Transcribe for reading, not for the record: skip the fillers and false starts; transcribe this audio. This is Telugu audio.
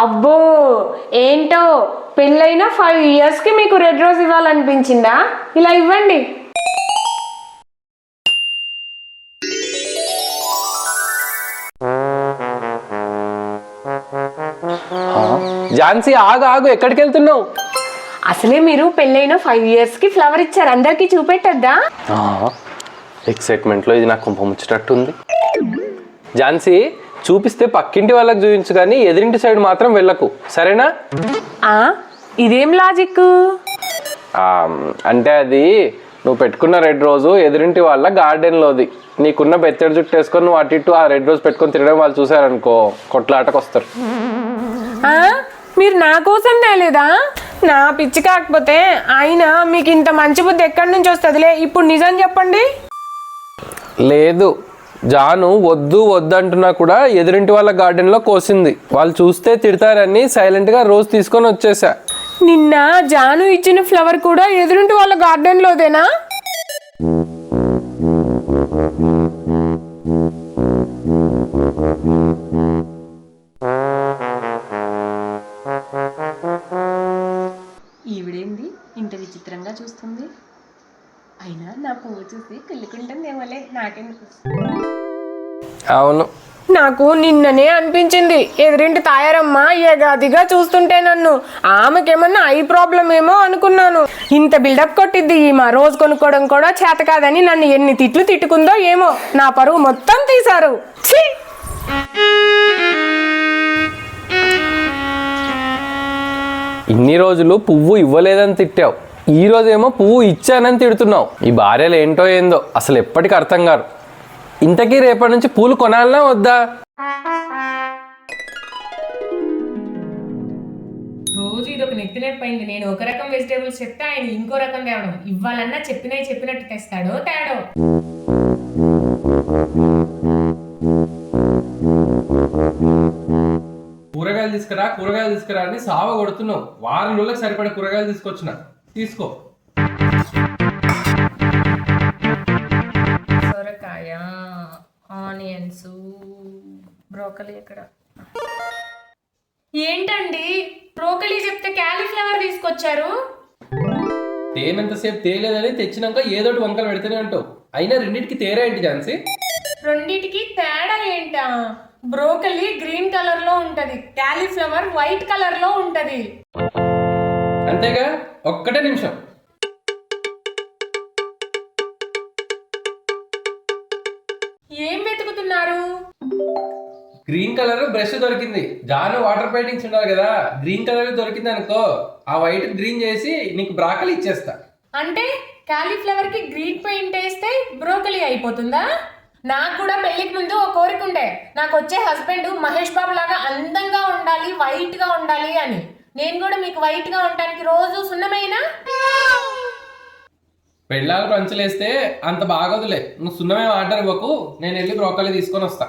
అబ్బో ఏంటో పెళ్ళైన 5 years కి మీకు రెడ్ రోజ్ ఇవ్వాలనిపించిందా? ఇలా ఇవ్వండి. ఝాన్సీ ఆగు ఆగు, ఎక్కడికి వెళ్తున్నావు? అసలే మీరు పెళ్ళైన 5 years కి ఫ్లవర్ ఇచ్చారు, అందరికి చూపెట్టద్దా? ఎక్సైట్మెంట్లో ఇది నాకు కుంభముచ్చినట్టుంది. ఝాన్సీ చూపిస్తే పక్కింటి వాళ్ళకి చూపించు కానీ ఎదురింటి సైడ్ మాత్రం వెళ్ళకు, సరేనా? ఇదేం లాజిక్? అంటే అది నువ్వు పెట్టుకున్న రెడ్ రోజు ఎదురింటి వాళ్ళ గార్డెన్లోది. నీకున్న బెత్తడి జుట్టు వేసుకొని నువ్వు అటు ఇటు ఆ రెడ్ రోజ్ పెట్టుకొని తిరగడం వాళ్ళు చూసారనుకో కొట్లాటకు వస్తారు. మీరు నా కోసం తేలేదా? నా పిచ్చి కాకపోతే అయినా మీకు ఇంత మంచి బుద్ధి ఎక్కడి నుంచి వస్తుందిలే. ఇప్పుడు నిజం చెప్పండి. లేదు, జాను వద్దు వద్దు అంటున్నా కూడా ఎదురింటి వాళ్ళ గార్డెన్లో కోసింది. వాళ్ళు చూస్తే తిడతారని సైలెంట్గా రోజ్ తీసుకొని వచ్చేసా. నిన్న జాను ఇచ్చిన ఫ్లవర్ కూడా ఎదురింటి వాళ్ళ గార్డెన్లోదేనా? ఈవిడేంది ఇంత విచిత్రంగా చూస్తుంది? అయినా నా పువ్వు చూసి కుళ్ళుకుంటుందేమోలే, నాకెందుకు. అవును, నాకు నిన్ననే అనిపించింది ఎదురింటి తాయారమ్మ ఏగాదిగా చూస్తుంటే నన్ను. ఆమెకేమన్నా ఐ ప్రాబ్లం ఏమో అనుకున్నాను. ఇంత బిల్డప్ కొట్టిద్ది ఈమె రోజు కొనుక్కోవడం కూడా చేత కాదని నన్ను ఎన్ని తిట్లు తిట్టుకుందో ఏమో. నా పరువు మొత్తం తీశారు. ఇన్ని రోజులు పువ్వు ఇవ్వలేదని తిట్టావు, ఈ రోజేమో పువ్వు ఇచ్చానని తిడుతున్నావు. ఈ భార్యలు ఏంటో ఏందో అసలు ఎప్పటికీ అర్థం కాదు. ఇంతకీ రేపటి నుంచి పూలు కొనాలనా వద్దా? రోజు ఇది ఒక నెత్తినెప్పైంది. నేను ఒక రకం వెజిటేబుల్స్ చెప్తే ఆయన ఇంకో రకం తేవడం. ఇవ్వాలన్నా చెప్పినట్టు తెస్తాడో తేడో. కూరగాయలు తీసుకురా అని సావ కొడుతున్నావు. వారం రోజులకు సరిపడే కూరగాయలు తీసుకొచ్చిన, తీసుకో. సొరకాయ, ఆనియన్స్, బ్రోకలీ. ఎక్కడ ఏంటండి బ్రోకలీ చెప్తే క్యాలీఫ్లవర్ తీసుకొచ్చారు? తేనంతసేపు తేలేదని తెచ్చినాక ఏదోటి వంకలు పెడితేనే అంటావు. అయినా రెండింటికి తేరా ఏంటి ఝాన్సీ? రెండింటికి తేడా ఏంటా? బ్రోకలీ గ్రీన్ కలర్ లో ఉంటది, క్యాలీఫ్లవర్ వైట్ కలర్ లో ఉంటది. అంతేగా, ఒక్కటే నిమిషం. ఏం వెతుకుతున్నారు? గ్రీన్ కలర్ బ్రష్ దొరికింది. జాను వాటర్ పెయింటింగ్స్ ఉండాలి కదా, గ్రీన్ కలర్ దొరికింది అనుకో, ఆ వైట్ గ్రీన్ చేసి నీకు బ్రాకలీ ఇచ్చేస్తా. అంటే క్యాలీఫ్లవర్ కి గ్రీన్ పెయింట్ వేస్తే బ్రోకలీ అయిపోతుందా? నాకు కూడా పెళ్లికి ముందు ఒక కోరిక ఉండే, నాకు వచ్చే హస్బెండ్ మహేష్ బాబు లాగా అందంగా ఉండాలి, వైట్ గా ఉండాలి అని. నేను కూడా మీకు వైట్ గా ఉండడానికి రోజు సున్నమైనా. పెళ్ళాలు పంచలేస్తే అంత బాగోదులే, నువ్వు సున్నమే ఆర్డర్ ఇవ్వకు, నేను వెళ్ళి బ్రోకలీ తీసుకొని వస్తా.